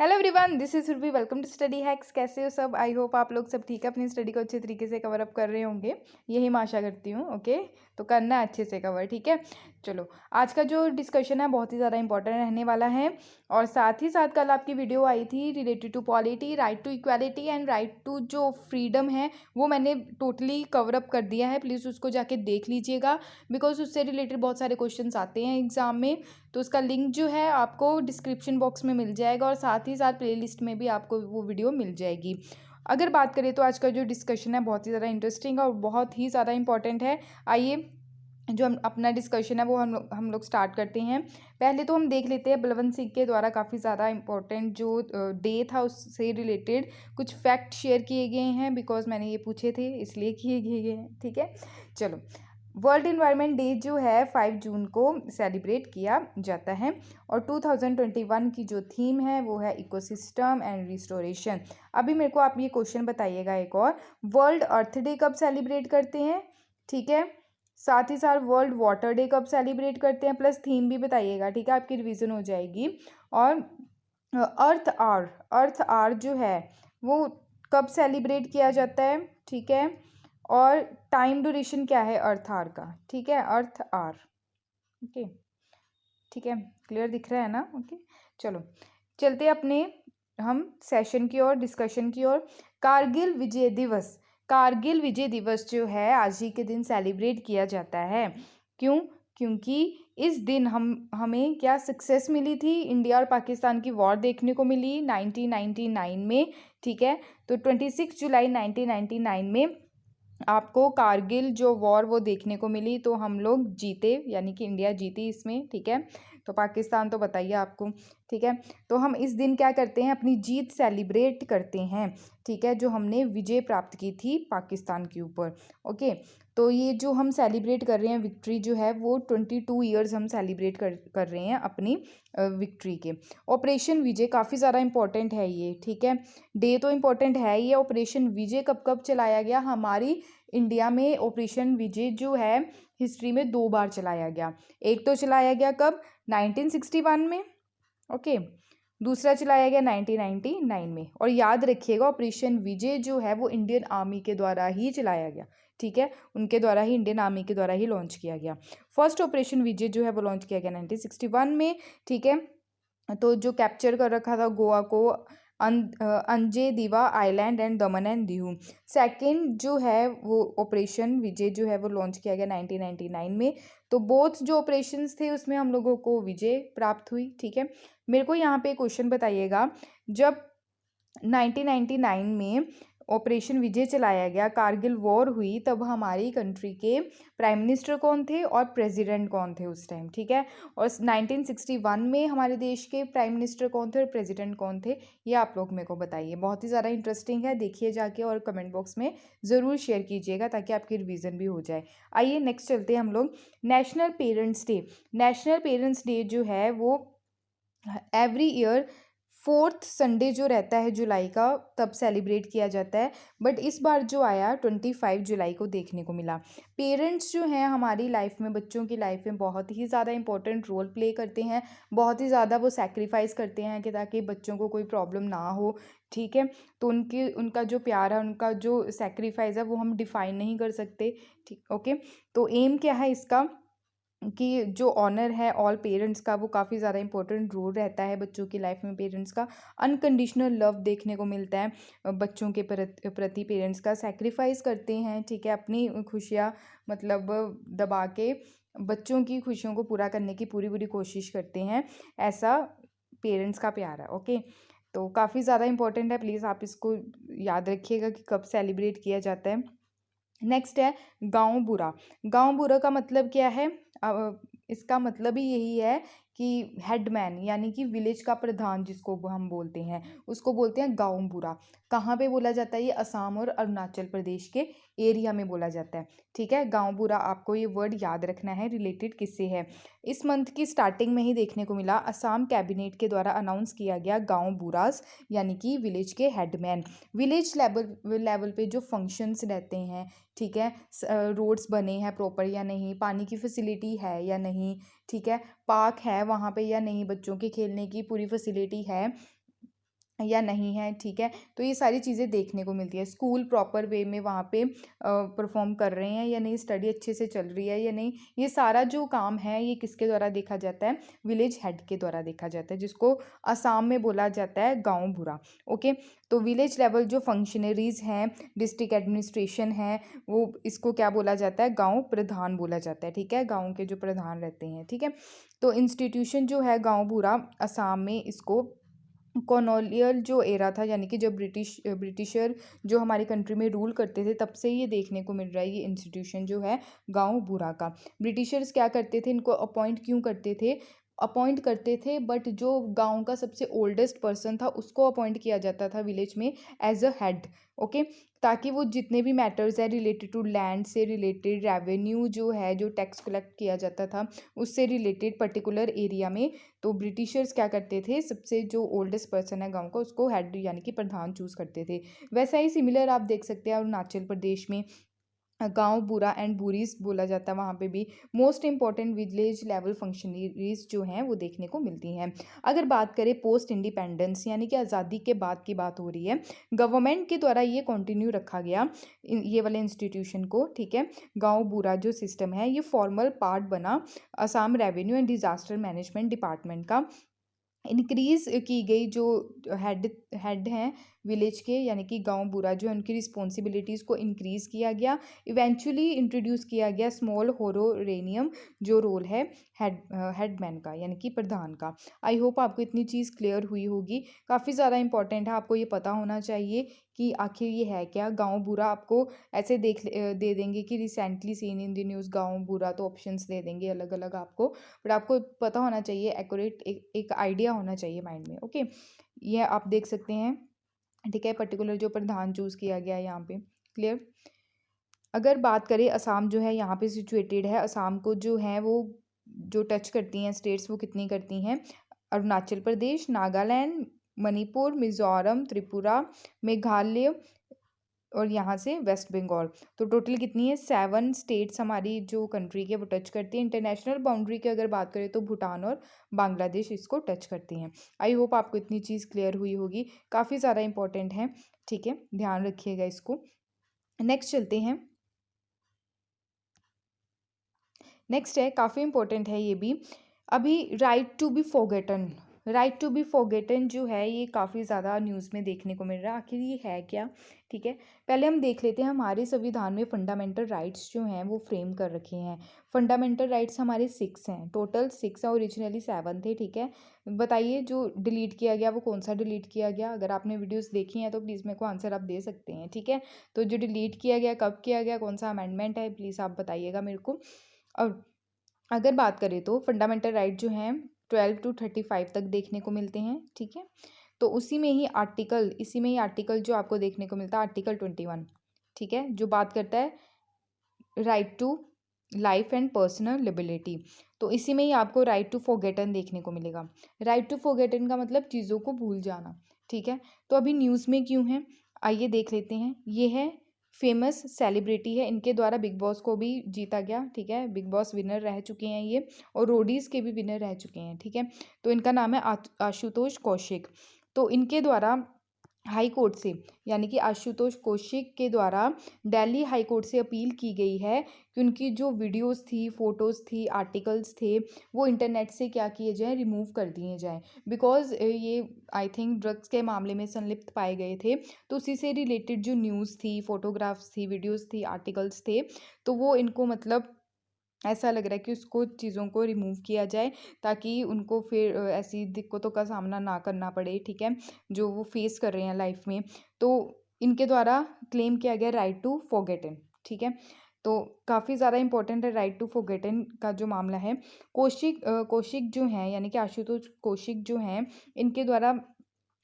Hello everyone, this is Surabhi. Welcome to Study Hacks. कैसे हो सब? आई होप आप लोग सब ठीक है, अपनी स्टडी को अच्छे तरीके से कवर अप कर रहे होंगे। यही मैं आशा करती हूँ। ओके, तो करना है अच्छे से कवर, ठीक है। चलो, आज का जो डिस्कशन है बहुत ही ज़्यादा इंपॉर्टेंट रहने वाला है। और साथ ही साथ कल आपकी वीडियो आई थी related to polity, right to equality and right to जो फ्रीडम है वो मैंने टोटली कवर अप कर दिया है। प्लीज़ उसको जाके देख लीजिएगा, बिकॉज उससे रिलेटेड बहुत सारे क्वेश्चन आते हैं एग्जाम में। तो उसका लिंक जो है आपको डिस्क्रिप्शन बॉक्स में मिल जाएगा और साथ ही साथ प्लेलिस्ट में भी आपको वो वीडियो मिल जाएगी। अगर बात करें तो आज का जो डिस्कशन है बहुत ही ज़्यादा इंटरेस्टिंग और बहुत ही ज़्यादा इंपॉर्टेंट है। आइए जो हम अपना डिस्कशन है वो हम लोग स्टार्ट करते हैं। पहले तो हम देख लेते हैं बलवंत सिंह के द्वारा काफ़ी ज़्यादा इंपॉर्टेंट जो डे था उससे रिलेटेड कुछ फैक्ट शेयर किए गए हैं, बिकॉज मैंने ये पूछे थे इसलिए किए गए हैं, ठीक है। चलो, वर्ल्ड इन्वायरमेंट डे जो है 5 जून को सेलिब्रेट किया जाता है और 2021 की जो थीम है वो है इकोसिस्टम एंड रिस्टोरेशन। अभी मेरे को आप ये क्वेश्चन बताइएगा एक और, वर्ल्ड अर्थ डे कब सेलिब्रेट करते हैं, ठीक है। साथ ही साथ वर्ल्ड वाटर डे कब सेलिब्रेट करते हैं, प्लस थीम भी बताइएगा, ठीक है, आपकी रिवीजन हो जाएगी। और अर्थ आर जो है वो कब सेलिब्रेट किया जाता है, ठीक है। और टाइम ड्यूरेशन क्या है अर्थ आर का, ठीक है, अर्थ आर। ओके, ठीक है, क्लियर दिख रहा है ना? ओके, चलो चलते अपने हम सेशन की ओर, डिस्कशन की ओर। कारगिल विजय दिवस, कारगिल विजय दिवस जो है आज ही के दिन सेलिब्रेट किया जाता है। क्यों? क्योंकि इस दिन हमें क्या सक्सेस मिली थी, इंडिया और पाकिस्तान की वॉर देखने को मिली 1999 में, ठीक है। तो 26 जुलाई 1999 में आपको कारगिल जो वॉर वो देखने को मिली, तो हम लोग जीते, यानी कि इंडिया जीती इसमें, ठीक है। तो पाकिस्तान तो बताइए आपको, ठीक है। तो हम इस दिन क्या करते हैं, अपनी जीत सेलिब्रेट करते हैं, ठीक है, जो हमने विजय प्राप्त की थी पाकिस्तान के ऊपर। ओके, तो ये जो हम सेलिब्रेट कर रहे हैं विक्ट्री जो है वो 22 ईयर्स हम सेलिब्रेट कर रहे हैं अपनी विक्ट्री के। ऑपरेशन विजय काफ़ी ज़्यादा इंपॉर्टेंट है ये, ठीक है। डे तो इम्पोर्टेंट है ये। ऑपरेशन विजय कब कब चलाया गया, हमारी इंडिया में ऑपरेशन विजय जो है हिस्ट्री में 2 बार चलाया गया। एक तो चलाया गया कब, 1961 में, ओके। दूसरा चलाया गया 1999 में। और याद रखिएगा ऑपरेशन विजय जो है वो इंडियन आर्मी के द्वारा ही चलाया गया, ठीक है, उनके द्वारा ही, इंडियन आर्मी के द्वारा ही लॉन्च किया गया। फर्स्ट ऑपरेशन विजय जो है वो लॉन्च किया गया 1961 में, ठीक है। तो जो कैप्चर कर रखा था गोवा को, अंजे दीवा island and Daman and Diu. Second जो है वो ऑपरेशन विजय जो है वो लॉन्च किया गया 1999 में। तो बोथ जो ऑपरेशंस थे उसमें हम लोगों को विजय प्राप्त हुई, ठीक है। मेरे को यहाँ पे क्वेश्चन बताइएगा, जब 1999 में ऑपरेशन विजय चलाया गया, कारगिल वॉर हुई, तब हमारी कंट्री के प्राइम मिनिस्टर कौन थे और प्रेसिडेंट कौन थे उस टाइम, ठीक है। और 1961 में हमारे देश के प्राइम मिनिस्टर कौन थे और प्रेसिडेंट कौन थे, ये आप लोग मेरे को बताइए। बहुत ही ज़्यादा इंटरेस्टिंग है, देखिए जाके और कमेंट बॉक्स में ज़रूर शेयर कीजिएगा ताकि आपकी रिवीजन भी हो जाए। आइए नेक्स्ट चलते हैं हम लोग। National parents day, national parents day जो है वो एवरी ईयर 4th संडे जो रहता है जुलाई का, तब सेलिब्रेट किया जाता है। बट इस बार जो आया 25 जुलाई को देखने को मिला। पेरेंट्स जो हैं हमारी लाइफ में, बच्चों की लाइफ में बहुत ही ज़्यादा इंपॉर्टेंट रोल प्ले करते हैं, बहुत ही ज़्यादा वो सेक्रीफाइस करते हैं कि ताकि बच्चों को कोई प्रॉब्लम ना हो, ठीक है। तो उनका जो प्यार है, उनका जो सेक्रीफाइस है वो हम डिफाइन नहीं कर सकते, ठीक, ओके। तो एम क्या है इसका कि जो ऑनर है ऑल पेरेंट्स का, वो काफ़ी ज़्यादा इंपॉर्टेंट रोल रहता है बच्चों की लाइफ में। पेरेंट्स का अनकंडीशनल लव देखने को मिलता है, बच्चों के प्रति पेरेंट्स का सेक्रीफाइस करते हैं, ठीक है, अपनी खुशियाँ मतलब दबा के बच्चों की खुशियों को पूरा करने की पूरी पूरी कोशिश करते हैं, ऐसा पेरेंट्स का प्यार है, ओके। तो काफ़ी ज़्यादा इंपॉर्टेंट है, प्लीज़ आप इसको याद रखिएगा कि कब सेलिब्रेट किया जाता है। नेक्स्ट है गांव बुरा। गांव बुरा का मतलब क्या है? इसका मतलब ही यही है कि हेडमैन, यानी कि विलेज का प्रधान जिसको हम बोलते हैं, उसको बोलते हैं गांव बुरा। कहाँ पे बोला जाता है ये? असम और अरुणाचल प्रदेश के एरिया में बोला जाता है, ठीक है। गांव बुरा, आपको ये वर्ड याद रखना है, रिलेटेड किससे है। इस मंथ की स्टार्टिंग में ही देखने को मिला, असम कैबिनेट के द्वारा अनाउंस किया गया गांव बुरास, यानी कि विलेज के हेडमैन। विलेज लेवल पे जो फंक्शंस रहते हैं, ठीक है, रोड्स बने हैं प्रॉपर या नहीं, पानी की फैसिलिटी है या नहीं, ठीक है, पार्क है वहाँ पे या नहीं, बच्चों के खेलने की पूरी फैसिलिटी है, या नहीं है, ठीक है। तो ये सारी चीज़ें देखने को मिलती है। स्कूल प्रॉपर वे में वहाँ पे परफॉर्म कर रहे हैं या नहीं, स्टडी अच्छे से चल रही है या नहीं, ये सारा जो काम है ये किसके द्वारा देखा जाता है, विलेज हेड के द्वारा देखा जाता है, जिसको असम में बोला जाता है गांव बुरा। ओके, तो विलेज लेवल जो फंक्शनरीज हैं, डिस्ट्रिक्ट एडमिनिस्ट्रेशन है, वो इसको क्या बोला जाता है, गाँव प्रधान बोला जाता है, ठीक है, गाँव के जो प्रधान रहते हैं, ठीक है। तो इंस्टीट्यूशन जो है गाँव बुरा असम में, इसको कॉलोनियल जो एरा था, यानी कि जब ब्रिटिशर जो हमारी कंट्री में रूल करते थे, तब से ये देखने को मिल रहा है ये इंस्टीट्यूशन जो है गांव बुरा का। ब्रिटिशर्स क्या करते थे, इनको अपॉइंट क्यों करते थे, अपॉइंट करते थे, बट जो गांव का सबसे ओल्डेस्ट पर्सन था उसको अपॉइंट किया जाता था विलेज में एज अ हेड। ओके, ताकि वो जितने भी मैटर्स है रिलेटेड टू लैंड से रिलेटेड, रेवेन्यू जो है, जो टैक्स कलेक्ट किया जाता था उससे रिलेटेड पर्टिकुलर एरिया में, तो ब्रिटिशर्स क्या करते थे, सबसे जो ओल्डेस्ट पर्सन है गांव का उसको हेड यानी कि प्रधान चूज करते थे। वैसा ही सिमिलर आप देख सकते हैं अरुणाचल प्रदेश में गांव बुरा एंड बुरीस बोला जाता है, वहाँ पे भी most important village level functionaries जो हैं वो देखने को मिलती हैं। अगर बात करें पोस्ट इंडिपेंडेंस यानी कि आज़ादी के बाद की बात हो रही है, गवर्नमेंट के द्वारा ये कंटिन्यू रखा गया ये वाले इंस्टीट्यूशन को, ठीक है। गांव बुरा जो सिस्टम है ये फॉर्मल पार्ट बना Assam revenue and disaster management department का। इंक्रीज़ की गई जो हेड हेड हैं विलेज के, यानी कि गांव बुरा जो है उनकी रिस्पॉन्सिबिलिटीज़ को इंक्रीज़ किया गया। इवेंचुअली इंट्रोड्यूस किया गया स्मॉल होरोरेनियम जो रोल है हेडमैन का यानी कि प्रधान का। आई होप आपको इतनी चीज़ क्लियर हुई होगी। काफ़ी ज़्यादा इंपॉर्टेंट है, आपको ये पता होना चाहिए कि आखिर ये है क्या गांव बुरा। आपको ऐसे दे देंगे कि recently seen in the news गांव बुरा, तो ऑप्शंस दे देंगे अलग अलग आपको, बट आपको पता होना चाहिए एक्यूरेट, एक आइडिया होना चाहिए माइंड में। ओके, ये आप देख सकते हैं, ठीक है, पर्टिकुलर जो प्रधान चूज़ किया गया है यहाँ पे। क्लियर। अगर बात करें असम जो है यहाँ पे सिचुएटेड है, असम को जो है वो जो टच करती हैं स्टेट्स वो कितनी करती हैं, अरुणाचल प्रदेश, नागालैंड, मणिपुर, मिजोरम, त्रिपुरा, मेघालय और यहाँ से वेस्ट बंगाल। तो टोटल कितनी है, 7 स्टेट्स हमारी जो कंट्री के वो टच करती है। इंटरनेशनल बाउंड्री की अगर बात करें तो भूटान और बांग्लादेश इसको टच करती हैं। आई होप आपको इतनी चीज़ क्लियर हुई होगी, काफ़ी ज़्यादा इंपॉर्टेंट है, ठीक है, ध्यान रखिएगा इसको। नेक्स्ट चलते हैं। नेक्स्ट है, काफ़ी इंपॉर्टेंट है ये भी, अभी right to be forgotten. Right to be forgotten जो है ये काफ़ी ज़्यादा न्यूज़ में देखने को मिल रहा है, आखिर ये है क्या, ठीक है। पहले हम देख लेते हैं हमारे संविधान में फंडामेंटल राइट्स जो हैं वो फ्रेम कर रखे हैं। फंडामेंटल राइट्स हमारे 6 हैं, टोटल 6 है, ओरिजिनली 7 थे, ठीक है। बताइए जो डिलीट किया गया वो कौन सा डिलीट किया गया, अगर आपने वीडियोस देखी हैं तो प्लीज़ मेरे को आंसर आप दे सकते हैं, ठीक है। तो जो डिलीट किया गया, कब किया गया, कौन सा अमेंडमेंट है, प्लीज़ आप बताइएगा मेरे को। और अगर बात करें तो फंडामेंटल राइट जो हैं 12 to 35 तक देखने को मिलते हैं, ठीक है। तो इसी में ही आर्टिकल जो आपको देखने को मिलता है आर्टिकल 21, ठीक है, जो बात करता है right to life and personal liberty. तो इसी में ही आपको राइट टू फॉरगेटन देखने को मिलेगा। राइट टू फॉरगेटन का मतलब चीज़ों को भूल जाना, ठीक है। तो अभी न्यूज़ में क्यों है, आइए देख लेते हैं। ये है फेमस सेलिब्रिटी है, इनके द्वारा बिग बॉस को भी जीता गया, ठीक है, बिग बॉस विनर रह चुके हैं ये, और रोडीज़ के भी विनर रह चुके हैं, ठीक है। तो इनका नाम है आशुतोष कौशिक। तो इनके द्वारा हाई कोर्ट से, यानी कि आशुतोष कौशिक के द्वारा दिल्ली हाई कोर्ट से अपील की गई है कि उनकी जो वीडियोस थी, फोटोज़ थी, आर्टिकल्स थे, वो इंटरनेट से क्या किए जाएँ, रिमूव कर दिए जाएँ। बिकॉज़ ये आई थिंक ड्रग्स के मामले में संलिप्त पाए गए थे, तो उसी से रिलेटेड जो न्यूज़ थी, फोटोग्राफ्स थी, वीडियोज़ थी, आर्टिकल्स थे, तो वो इनको मतलब ऐसा लग रहा है कि उसको चीज़ों को रिमूव किया जाए, ताकि उनको फिर ऐसी दिक्कतों का सामना ना करना पड़े, ठीक है, जो वो फेस कर रहे हैं लाइफ में। तो इनके द्वारा क्लेम किया गया राइट टू फॉरगेटन, ठीक है। तो काफ़ी ज़्यादा इंपॉर्टेंट है राइट टू फॉरगेटन का जो मामला है। कौशिक जो हैं, यानी कि आशुतोष कौशिक जो हैं, इनके द्वारा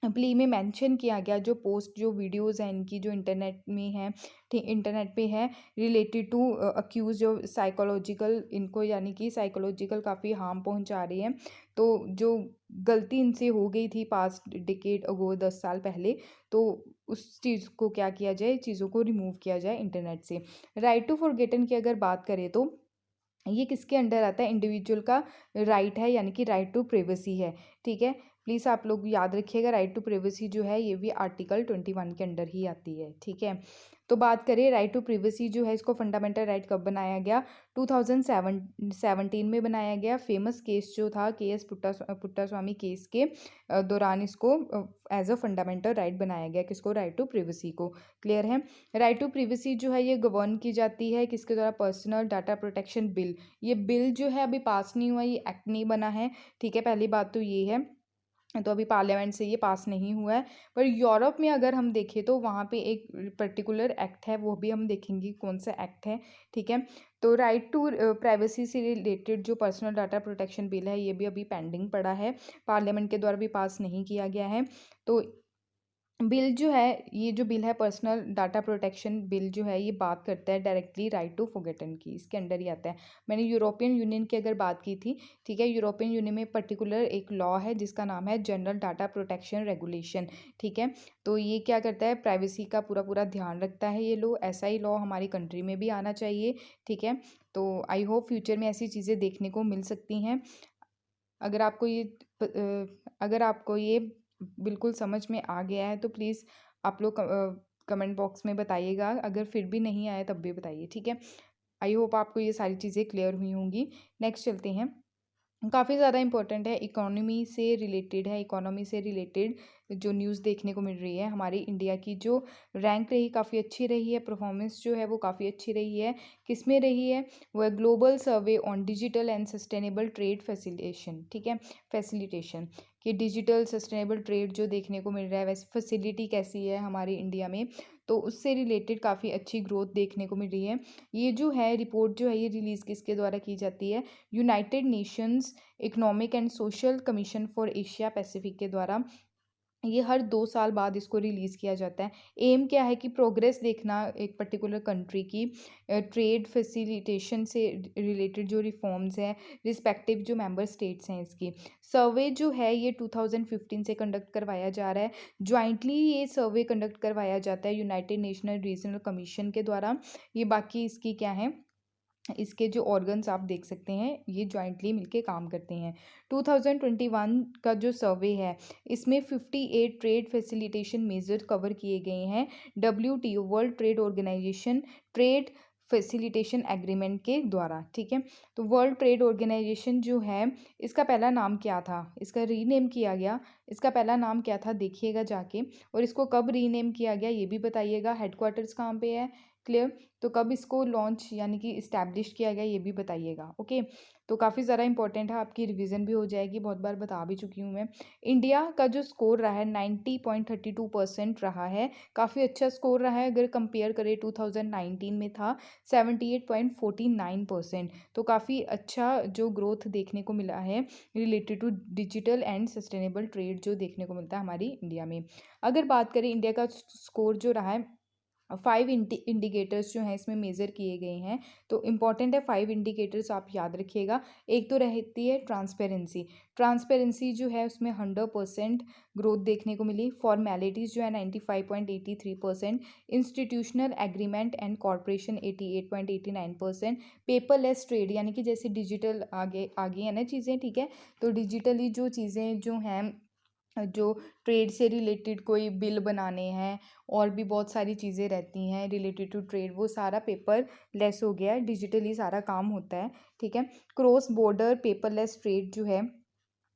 प्ली में मेंशन किया गया जो पोस्ट, जो वीडियोस हैं इनकी, जो इंटरनेट में है, ठीक, इंटरनेट पे है, रिलेटेड टू अक्यूज जो साइकोलॉजिकल, इनको यानी कि साइकोलॉजिकल काफ़ी हार्म पहुंचा रही है। तो जो गलती इनसे हो गई थी पास्ट डिकेड अगो, 10 साल पहले, तो उस चीज़ को क्या किया जाए, चीज़ों को रिमूव किया जाए इंटरनेट से। राइट टू फॉरगेटन की अगर बात करें तो ये किसके अंडर आता है, इंडिविजुअल का राइट है, यानी कि राइट टू प्राइवेसी है, ठीक है। प्लीज़ आप लोग याद रखिएगा, राइट टू प्राइवेसी जो है ये भी आर्टिकल 21 के अंडर ही आती है, ठीक है। तो बात करें राइट टू प्राइवेसी जो है, इसको फंडामेंटल राइट कब बनाया गया? 2017 में बनाया गया। फेमस केस जो था केएस पुट्टास्वामी केस के दौरान इसको एज अ फंडामेंटल राइट बनाया गया। किसको? राइट टू प्राइवेसी को। क्लियर है? राइट टू प्राइवेसी जो है ये गवर्न की जाती है किसके द्वारा? Personal data protection bill. ये बिल जो है अभी पास नहीं हुआ, ये एक्ट नहीं बना है, ठीक है। पहली बात तो ये है, तो अभी पार्लियामेंट से ये पास नहीं हुआ है। पर यूरोप में अगर हम देखें तो वहाँ पे एक पर्टिकुलर एक्ट है, वो भी हम देखेंगे कौन सा एक्ट है, ठीक है। तो राइट टू प्राइवेसी से रिलेटेड जो पर्सनल डाटा प्रोटेक्शन बिल है ये भी अभी पेंडिंग पड़ा है, पार्लियामेंट के द्वारा भी पास नहीं किया गया है। तो बिल जो है, ये जो बिल है पर्सनल डाटा प्रोटेक्शन बिल जो है, ये बात करता है डायरेक्टली राइट टू फॉरगेटन की, इसके अंडर ही आता है। मैंने यूरोपियन यूनियन की अगर बात की थी, ठीक है। यूरोपियन यूनियन में पर्टिकुलर एक लॉ है जिसका नाम है जनरल डाटा प्रोटेक्शन रेगुलेशन, ठीक है। तो ये क्या करता है? प्राइवेसी का पूरा पूरा ध्यान रखता है ये लॉ। ऐसा ही लॉ हमारी कंट्री में भी आना चाहिए, ठीक है। तो आई होप फ्यूचर में ऐसी चीज़ें देखने को मिल सकती हैं। अगर आपको ये अगर आपको ये बिल्कुल समझ में आ गया है तो प्लीज़ आप लोग कमेंट बॉक्स में बताइएगा, अगर फिर भी नहीं आया तब भी बताइए, ठीक है। आई होप आपको ये सारी चीज़ें क्लियर हुई होंगी। नेक्स्ट चलते हैं। काफ़ी ज़्यादा इंपॉर्टेंट है, इकोनॉमी से रिलेटेड है। इकोनॉमी से रिलेटेड जो न्यूज़ देखने को मिल रही है, हमारी इंडिया की जो रैंक रही काफ़ी अच्छी रही है, परफॉर्मेंस जो है वो काफ़ी अच्छी रही है। किस में रही है? वो है global survey on digital and sustainable trade facilitation, ठीक है। फैसिलिटेशन कि डिजिटल सस्टेनेबल ट्रेड जो देखने को मिल रहा है, वैसे फैसिलिटी कैसी है हमारी इंडिया में, तो उससे रिलेटेड काफ़ी अच्छी ग्रोथ देखने को मिल रही है। ये जो है रिपोर्ट जो है ये रिलीज़ किसके द्वारा की जाती है? United Nations economic and social commission for Asia Pacific के द्वारा। ये हर 2 साल बाद इसको रिलीज़ किया जाता है। एम क्या है कि प्रोग्रेस देखना एक पर्टिकुलर कंट्री की ट्रेड फैसिलिटेशन से रिलेटेड जो रिफॉर्म्स हैं रिस्पेक्टिव जो मेंबर स्टेट्स हैं इसकी। सर्वे जो है ये 2015 से कंडक्ट करवाया जा रहा है। जॉइंटली ये सर्वे कंडक्ट करवाया जाता है यूनाइटेड नेशनल रीजनल कमीशन के द्वारा। ये बाकी इसकी क्या है, इसके जो ऑर्गन्स आप देख सकते हैं ये जॉइंटली मिलके काम करते हैं। 2021 का जो सर्वे है इसमें 58 ट्रेड फैसिलिटेशन मेजर कवर किए गए हैं WTO World Trade Organization trade facilitation agreement के द्वारा, ठीक है। तो वर्ल्ड ट्रेड ऑर्गेनाइजेशन जो है इसका पहला नाम क्या था? इसका रीनेम किया गया। इसका पहला नाम क्या था देखिएगा जाके, और इसको कब रीनेम किया गया ये भी बताइएगा। हेडक्वार्टर्स कहाँ पे है? क्लियर? तो कब इसको लॉन्च यानी कि इस्टेब्लिश किया गया ये भी बताइएगा, ओके। तो काफ़ी ज़्यादा इंपॉर्टेंट है, आपकी रिवीजन भी हो जाएगी, बहुत बार बता भी चुकी हूँ मैं। इंडिया का जो स्कोर रहा है 90.32% रहा है, काफ़ी अच्छा स्कोर रहा है। अगर कंपेयर करें 2019 में था 78.49%, तो काफ़ी अच्छा जो ग्रोथ देखने को मिला है related to digital and sustainable trade जो देखने को मिलता है हमारी इंडिया में। अगर बात करें इंडिया का स्कोर जो रहा है, 5 इंडिकेटर्स जो हैं इसमें मेज़र किए गए हैं। तो इम्पॉर्टेंट है 5 इंडिकेटर्स आप याद रखिएगा। एक तो रहती है ट्रांसपेरेंसी। ट्रांसपेरेंसी जो है उसमें 100% ग्रोथ देखने को मिली। फॉर्मेलिटीज़ जो है 95.83%। Institutional agreement and corporation 88.89%। Paperless trade यानी कि जैसे डिजिटल आगे आगे है ना चीज़ें, ठीक है। तो डिजिटली जो चीज़ें जो हैं, जो ट्रेड से रिलेटेड कोई बिल बनाने हैं और भी बहुत सारी चीज़ें रहती हैं रिलेटेड टू ट्रेड, वो सारा पेपर लेस हो गया है, डिजिटली सारा काम होता है, ठीक है। क्रॉस बॉर्डर पेपरलेस ट्रेड जो है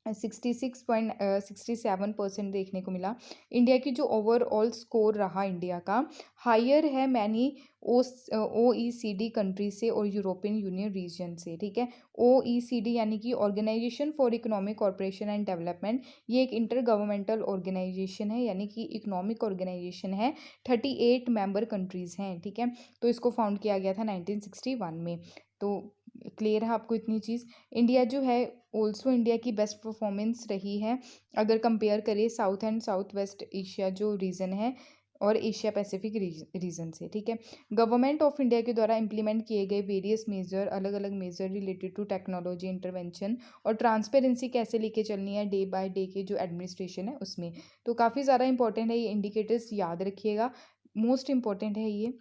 66.67% देखने को मिला। इंडिया की जो ओवरऑल स्कोर रहा इंडिया का हायर है मैनी OECD कंट्री से और यूरोपियन यूनियन रीजन से, ठीक है। OECD यानी कि Organisation for Economic Corporation and Development, ये एक इंटर गवर्नमेंटल ऑर्गेनाइजेशन है यानी कि इकोनॉमिक ऑर्गेनाइजेशन है। 38 मेंबर कंट्रीज़ हैं, ठीक है। तो इसको फाउंड किया गया था 1961 में। तो क्लियर है आपको इतनी चीज़। इंडिया जो है ऑल्सो इंडिया की बेस्ट परफॉर्मेंस रही है अगर कंपेयर करें south and south west Asia जो रीजन है और एशिया पैसिफिक रीजन से, ठीक है। गवर्नमेंट ऑफ इंडिया के द्वारा इंप्लीमेंट किए गए वेरियस मेजर, अलग अलग measure related to technology intervention और ट्रांसपेरेंसी कैसे लेके चलनी है डे बाय डे के जो एडमिनिस्ट्रेशन है उसमें। तो काफ़ी ज़्यादा इंपॉर्टेंट है ये इंडिकेटर्स, याद रखिएगा, मोस्ट इंपॉर्टेंट है ये।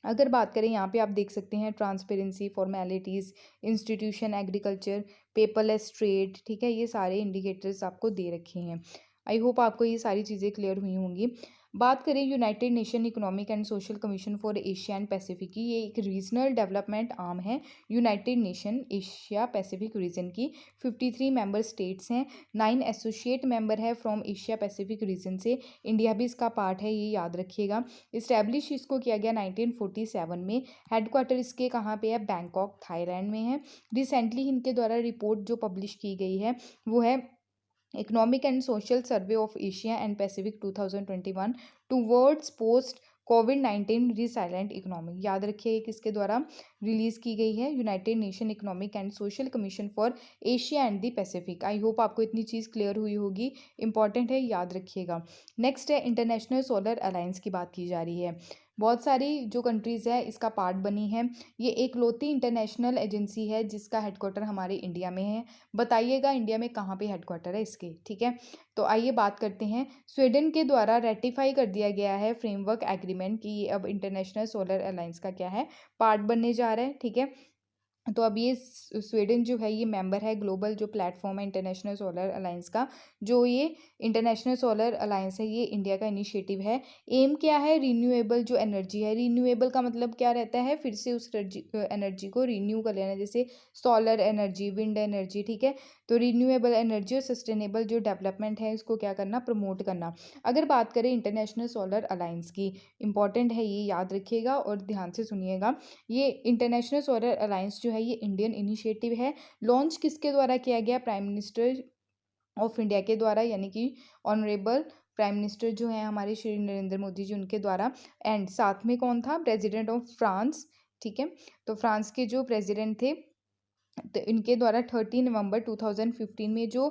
अगर बात करें यहाँ पे आप देख सकते हैं transparency, formalities, institution, agriculture, paperless trade, ठीक है, ये सारे इंडिकेटर्स आपको दे रखे हैं। आई होप आपको ये सारी चीज़ें क्लियर हुई होंगी। बात करें United nation economic and social commission for Asia and Pacific की, ये एक रीजनल डेवलपमेंट आर्म है united nation Asia Pacific region की। 53 मेंबर स्टेट्स हैं, 9 एसोसिएट मेंबर है फ्रॉम एशिया पैसिफिक रीजन से। इंडिया भी इसका पार्ट है, ये याद रखिएगा। इस्टेब्लिश इसको किया गया 1947 में। हेडक्वार्टर इसके कहाँ पे है? बैंकॉक, थाईलैंड में है। रिसेंटली इनके द्वारा रिपोर्ट जो पब्लिश की गई है वो है economic and social survey of Asia and Pacific 2021 towards post covid resilient economy. याद रखिए ये किसके द्वारा रिलीज की गई है? United nation economic and social commission for Asia and the Pacific. I hope आपको इतनी चीज़ क्लियर हुई होगी, इंपॉर्टेंट है, याद रखिएगा। नेक्स्ट है इंटरनेशनल सोलर अलायंस की बात की जा रही है। बहुत सारी जो कंट्रीज़ है इसका पार्ट बनी है। ये एकलौती इंटरनेशनल एजेंसी है जिसका हेडक्वार्टर हमारे इंडिया में है। बताइएगा इंडिया में कहाँ पे हेडक्वार्टर है इसके, ठीक है। तो आइए बात करते हैं। स्वीडन के द्वारा रेटिफाई कर दिया गया है फ्रेमवर्क एग्रीमेंट कि ये अब इंटरनेशनल सोलर अलायंस का क्या है? पार्ट बनने जा रहा है, ठीक है। तो अब ये स्वीडन जो है ये मेंबर है ग्लोबल जो प्लेटफॉर्म है इंटरनेशनल सोलर अलायंस का। जो ये इंटरनेशनल सोलर अलायंस है ये इंडिया का इनिशिएटिव है। एम क्या है? रिन्यूएबल जो एनर्जी है, रिन्यूएबल का मतलब क्या रहता है? फिर से उस एनर्जी को रिन्यू कर लेना, जैसे सोलर एनर्जी, विंड एनर्जी, ठीक है। तो रिन्यूएबल एनर्जी और सस्टेनेबल जो डेवलपमेंट है इसको क्या करना? प्रमोट करना। अगर बात करें इंटरनेशनल सोलर अलायंस की, इंपॉर्टेंट है ये, याद रखिएगा और ध्यान से सुनिएगा। ये इंटरनेशनल सोलर अलायंस जो है ये इंडियन इनिशिएटिव है। लॉन्च किसके द्वारा किया गया? प्राइम मिनिस्टर ऑफ इंडिया के द्वारा, यानी कि ऑनरेबल प्राइम मिनिस्टर जो है हमारे श्री नरेंद्र मोदी जी उनके द्वारा। एंड साथ में कौन था? प्रेसिडेंट ऑफ फ्रांस, ठीक है। तो फ्रांस के जो प्रेसिडेंट थे तो इनके द्वारा 30 नवंबर 2015 में जो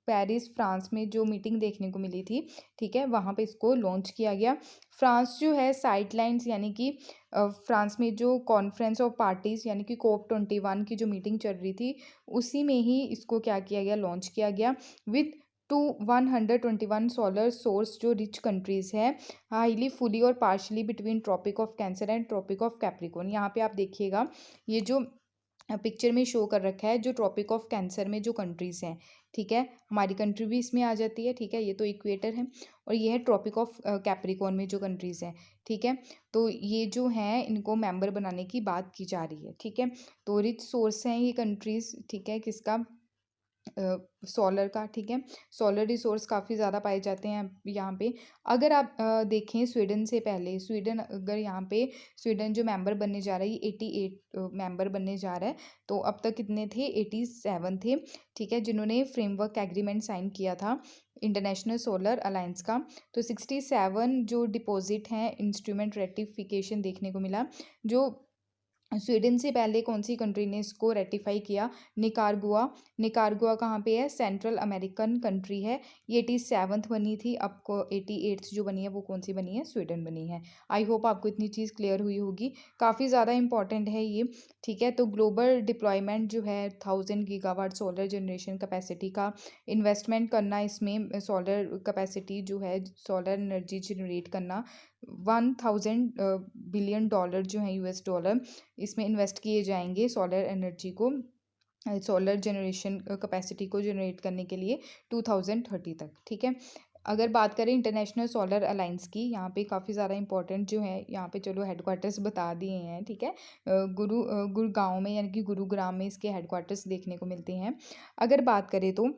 पेरिस फ्रांस में जो मीटिंग देखने को मिली थी, ठीक है, वहाँ पे इसको लॉन्च किया गया। फ्रांस जो है साइडलाइंस, यानी कि फ्रांस में जो कॉन्फ्रेंस ऑफ पार्टीज यानी कि COP21 की जो मीटिंग चल रही थी उसी में ही इसको क्या किया गया? लॉन्च किया गया। विथ टू 121 सोलर सोर्स जो रिच कंट्रीज़ है, हाईली फुली और partially between Tropic of Cancer and Tropic of Capricorn. यहाँ पे आप देखिएगा ये जो पिक्चर में शो कर रखा है जो ट्रॉपिक ऑफ कैंसर में जो कंट्रीज़ हैं, ठीक है, हमारी कंट्री भी इसमें आ जाती है, ठीक है। ये तो इक्वेटर है और ये है ट्रॉपिक ऑफ कैप्रिकॉर्न में जो कंट्रीज़ हैं, ठीक है। तो ये जो हैं इनको मेंबर बनाने की बात की जा रही है, ठीक है। तो रिच सोर्स हैं ये कंट्रीज़, ठीक है, किसका? सोलर का, ठीक है। सोलर रिसोर्स काफ़ी ज़्यादा पाए जाते हैं यहाँ पे। अगर आप देखें स्वीडन से पहले, स्वीडन अगर यहाँ पे स्वीडन जो मेंबर बनने जा रहा है ये 88 मेंबर बनने जा रहा है। तो अब तक कितने थे? 87 थे, ठीक है, जिन्होंने फ्रेमवर्क एग्रीमेंट साइन किया था इंटरनेशनल सोलर अलायंस का। तो 67 जो डिपॉजिट हैं इंस्ट्रूमेंट रेटिफिकेशन देखने को मिला। जो स्वीडन से पहले कौन सी कंट्री ने इसको रेटिफाई किया? निकारागुआ। निकारागुआ कहाँ पे है? सेंट्रल अमेरिकन कंट्री है। ये 87th बनी थी, अब को 88th जो बनी है वो कौन सी बनी है? स्वीडन बनी है। आई होप आपको इतनी चीज़ क्लियर हुई होगी, काफ़ी ज़्यादा इंपॉर्टेंट है ये, ठीक है। तो ग्लोबल डिप्लॉयमेंट जो है 1000 गीगावाट सोलर जनरेशन कैपेसिटी का इन्वेस्टमेंट करना, इसमें सोलर कैपेसिटी जो है सोलर एनर्जी जनरेट करना 1000 बिलियन डॉलर जो है US डॉलर इसमें इन्वेस्ट किए जाएंगे सोलर एनर्जी को, सोलर जनरेशन कैपेसिटी को जनरेट करने के लिए 2030 तक, ठीक है। अगर बात करें इंटरनेशनल सोलर अलायंस की, यहाँ पे काफ़ी ज़्यादा इंपॉर्टेंट जो है, यहाँ पे चलो हेडक्वार्टर्स बता दिए हैं, ठीक है। गुड़गांव में यानी कि गुरुग्राम में इसके हेडक्वार्टर्स देखने को मिलते हैं। अगर बात करें तो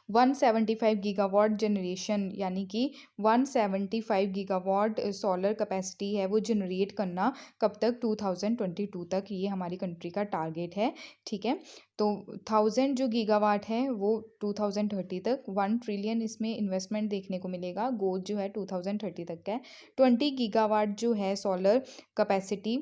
175 गीगावाट जनरेशन, यानी कि 175 गीगावाट सोलर कैपेसिटी है वो जनरेट करना कब तक? 2022 तक, ये हमारी कंट्री का टारगेट है, ठीक है। तो 1000 जो गीगावाट है वो 2030 तक, 1 ट्रिलियन इसमें इन्वेस्टमेंट देखने को मिलेगा, गोल जो है 2030 तक का है। 20 गीगावाट जो है सोलर कैपेसिटी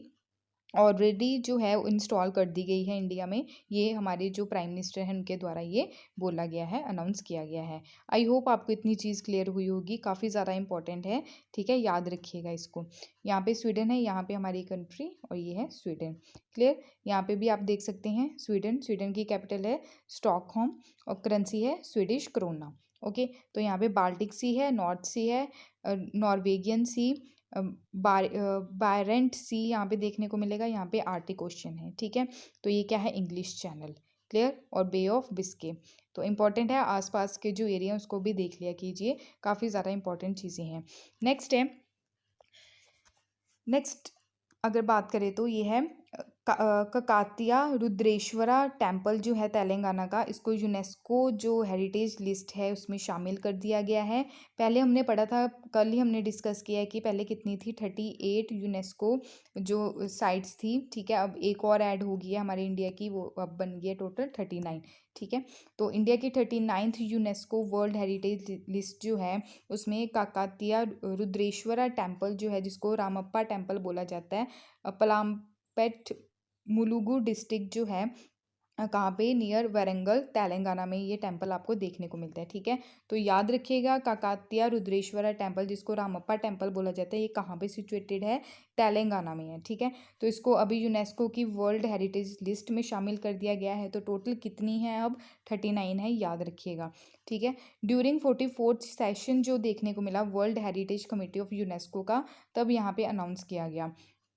ऑलरेडी जो है इंस्टॉल कर दी गई है इंडिया में, ये हमारे जो प्राइम मिनिस्टर हैं उनके द्वारा ये बोला गया है, अनाउंस किया गया है। आई होप आपको इतनी चीज़ क्लियर हुई होगी, काफ़ी ज़्यादा इंपॉर्टेंट है, ठीक है, याद रखिएगा इसको। यहाँ पे स्वीडन है, यहाँ पे हमारी कंट्री और ये है स्वीडन, क्लियर। यहाँ पे भी आप देख सकते हैं स्वीडन, स्वीडन की कैपिटल है स्टॉकहोम और करेंसी है स्वीडिश क्रोना, ओके। तो यहाँ पे बाल्टिक सी है, नॉर्थ सी है, नॉर्वेगियन सी, बारेंट सी यहाँ पे देखने को मिलेगा, यहाँ पे आर्टिक ओशन है, ठीक है। तो ये क्या है, इंग्लिश चैनल, क्लियर। और बे ऑफ बिस्के तो इम्पॉर्टेंट है, आसपास के जो एरिया है उसको भी देख लिया कीजिए, काफ़ी ज़्यादा इंपॉर्टेंट चीज़ें हैं। नेक्स्ट है, नेक्स्ट अगर बात करें तो ये है ककातिया रुद्रेश्वरा टेम्पल जो है तेलंगाना का, इसको यूनेस्को जो हेरिटेज लिस्ट है उसमें शामिल कर दिया गया है। पहले हमने पढ़ा था, कल ही हमने डिस्कस किया है कि पहले कितनी थी, 38 यूनेस्को जो साइट्स थी, ठीक है। अब एक और ऐड हो गई है हमारे इंडिया की, वो अब बन गई है टोटल 39, ठीक है। तो इंडिया की 39th UNESCO world heritage list जो है उसमें काकातिया रुद्रेश्वरा टेम्पल जो है, जिसको रामप्पा टेम्पल बोला जाता है, पलामपेट मुलुगु डिस्ट्रिक्ट जो है, कहाँ पे, नियर वारंगल तेलंगाना में ये टेम्पल आपको देखने को मिलता है, ठीक है। तो याद रखिएगा, काकातिया रुद्रेश्वरा टेम्पल जिसको रामप्पा टेम्पल बोला जाता है, ये कहाँ पे सिचुएटेड है, तेलंगाना में है, ठीक है। तो इसको अभी यूनेस्को की वर्ल्ड हेरिटेज लिस्ट में शामिल कर दिया गया है। तो टोटल कितनी है अब, 39 है, याद रखिएगा, ठीक है। ड्यूरिंग 44th सेशन जो देखने को मिला world heritage committee of UNESCO का, तब यहाँ पे अनाउंस किया गया।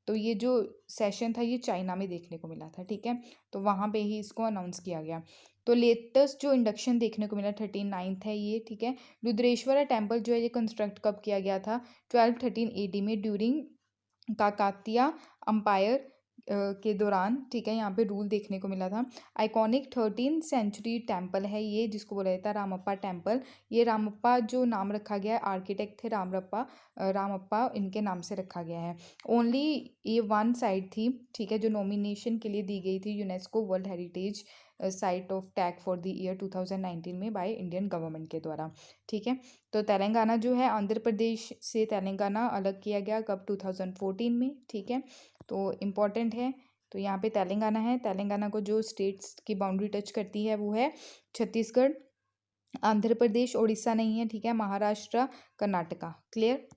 तो ये जो सेशन था ये चाइना में देखने को मिला था, ठीक है। तो वहाँ पे ही इसको अनाउंस किया गया। तो लेटेस्ट जो इंडक्शन देखने को मिला 39th है ये, ठीक है। रुद्रेश्वरा टेम्पल जो है ये कंस्ट्रक्ट कब किया गया था, 1213 AD में, ड्यूरिंग काकातिया अम्पायर के दौरान, ठीक है। यहाँ पे रूल देखने को मिला था। आइकॉनिक 13th सेंचुरी टेम्पल है ये, जिसको बोला जाता है रामप्पा टेम्पल। ये रामप्पा जो नाम रखा गया है, आर्किटेक्ट थे रामप्पा इनके नाम से रखा गया है। ओनली ये वन साइट थी, ठीक है, जो नॉमिनेशन के लिए दी गई थी UNESCO world heritage site of tag for the year 2019 में बाय इंडियन गवर्नमेंट के द्वारा, ठीक है। तो तेलंगाना जो है, आंध्र प्रदेश से तेलंगाना अलग किया गया कब, 2014 में, ठीक है। तो इम्पॉर्टेंट है। तो यहाँ पे तेलंगाना है, तेलंगाना को जो स्टेट्स की बाउंड्री टच करती है वो है छत्तीसगढ़, आंध्र प्रदेश, उड़ीसा नहीं है, ठीक है, Maharashtra, Karnataka, clear.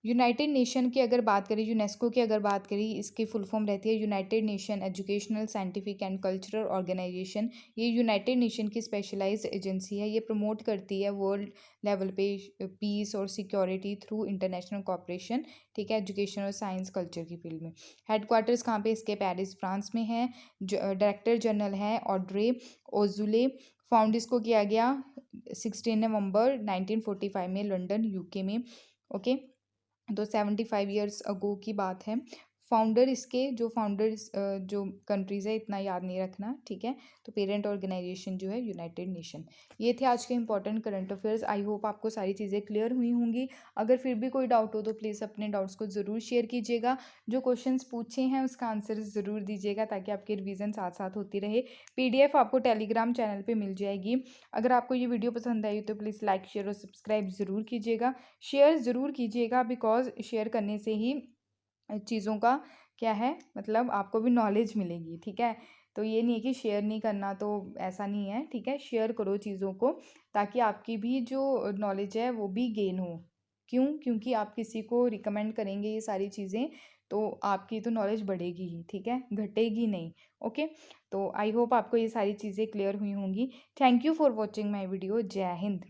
United nation की अगर बात करें, यूनेस्को की अगर बात करें, इसकी फुल फॉर्म रहती है united nation educational, scientific and cultural organisation. ये यूनाइटेड नेशन की स्पेशलाइज्ड एजेंसी है। ये प्रमोट करती है वर्ल्ड लेवल पे पीस और सिक्योरिटी थ्रू इंटरनेशनल कॉपरेशन, ठीक है, एजुकेशन और साइंस कल्चर की फील्ड में। हेडक्वार्टर्स कहाँ पे, इसके पेरिस फ्रांस में है। डायरेक्टर जनरल है ऑड्रे ओजुले। फाउंड इसको किया गया 16 नवंबर 1945 में, लंदन यूके में, ओके। तो 75 ईयर्स अगो की बात है। फाउंडर इसके जो फाउंडर्स जो कंट्रीज़ है, इतना याद नहीं रखना, ठीक है। तो पेरेंट ऑर्गेनाइजेशन जो है यूनाइटेड नेशन। ये थे आज के important current affairs. I hope आपको सारी चीज़ें क्लियर हुई होंगी। अगर फिर भी कोई डाउट हो तो प्लीज़ अपने डाउट्स को ज़रूर शेयर कीजिएगा। जो क्वेश्चंस पूछे हैं उसका आंसर ज़रूर दीजिएगा, ताकि आपकी रिवीजन साथ साथ होती रहे। PDF आपको टेलीग्राम चैनल पर मिल जाएगी। अगर आपको ये वीडियो पसंद आई तो प्लीज़ लाइक, शेयर और सब्सक्राइब ज़रूर कीजिएगा। शेयर ज़रूर कीजिएगा, बिकॉज शेयर करने से ही चीज़ों का क्या है, मतलब आपको भी नॉलेज मिलेगी, ठीक है। तो ये नहीं है कि शेयर नहीं करना, तो ऐसा नहीं है, ठीक है। शेयर करो चीज़ों को, ताकि आपकी भी जो नॉलेज है वो भी गेन हो। क्यों, क्योंकि आप किसी को रिकमेंड करेंगे ये सारी चीज़ें, तो आपकी तो नॉलेज बढ़ेगी ही, ठीक है, घटेगी नहीं, ओके। तो आई होप आपको ये सारी चीज़ें क्लियर हुई होंगी। Thank you for watching my video. जय हिंद।